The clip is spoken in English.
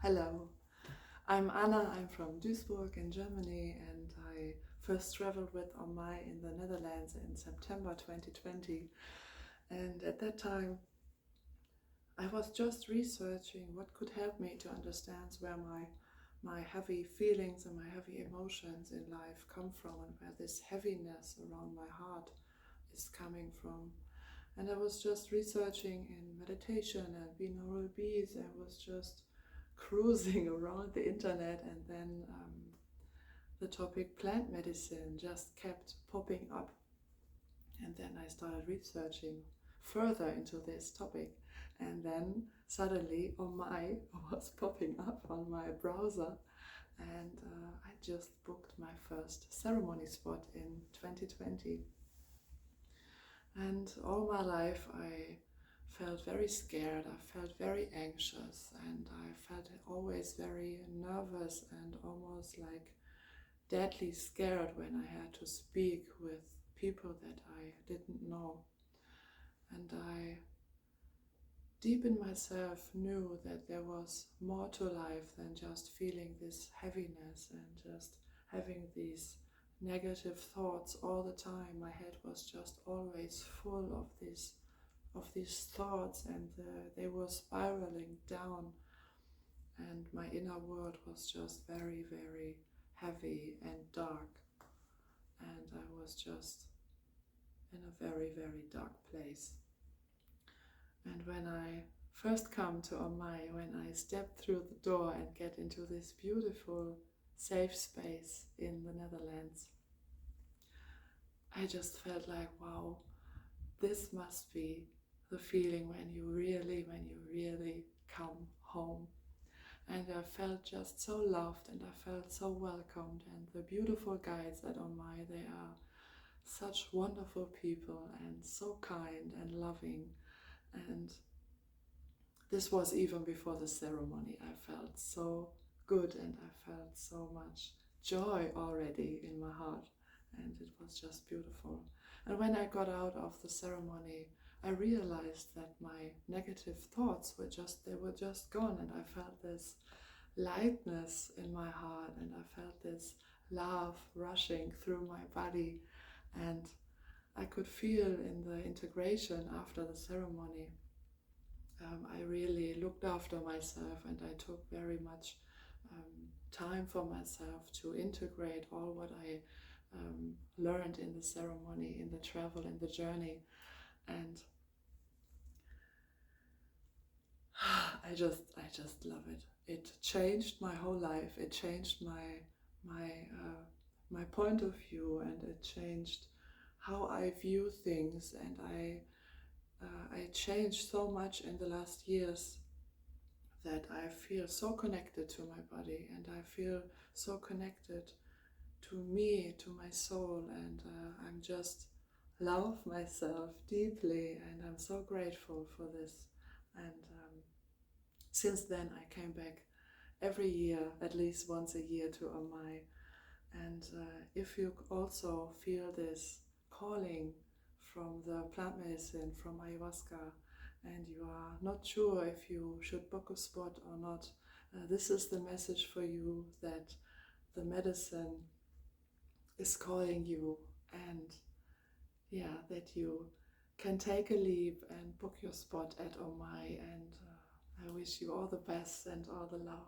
Hello, I'm Anna, I'm from Duisburg in Germany, and I first traveled with Om-Mij in the Netherlands in September 2020. And at that time I was just researching what could help me to understand where my heavy feelings and my heavy emotions in life come from, and where this heaviness around my heart is coming from. And I was just researching in meditation and binaural beats. I was just cruising around the internet, and then the topic plant medicine just kept popping up. And then I started researching further into this topic, and then suddenly Om-Mij was popping up on my browser, and I just booked my first ceremony spot in 2020. And all my life I felt very scared, I felt very anxious, and I felt always very nervous and almost like deadly scared when I had to speak with people that I didn't know. And I deep in myself knew that there was more to life than just feeling this heaviness and just having these negative thoughts all the time. My head was just always full of these thoughts, and they were spiraling down, and my inner world was just very, very heavy and dark, and I was just in a very, very dark place. And when I first come to Om-Mij, when I step through the door and get into this beautiful safe space in the Netherlands, I just felt like, wow, this must be the feeling when you really come home. And I felt just so loved, and I felt so welcomed, and the beautiful guides at Om-Mij, they are such wonderful people and so kind and loving. And this was even before the ceremony. I felt so good, and I felt so much joy already in my heart, and it was just beautiful. And when I got out of the ceremony, I realized that my negative thoughts were just gone, and I felt this lightness in my heart, and I felt this love rushing through my body. And I could feel in the integration after the ceremony, I really looked after myself, and I took very much time for myself to integrate all what I learned in the ceremony, in the travel, in the journey. And I just love it. It changed my whole life. It changed my point of view, and it changed how I view things. And I changed so much in the last years that I feel so connected to my body, and I feel so connected to me, to my soul, and I'm just love myself deeply, and I'm so grateful for this. And since then I came back every year, at least once a year, to Om-Mij. And if you also feel this calling from the plant medicine, from ayahuasca, and you are not sure if you should book a spot or not, this is the message for you, that the medicine is calling you, and that you can take a leap and book your spot at Om-Mij. And I wish you all the best and all the love.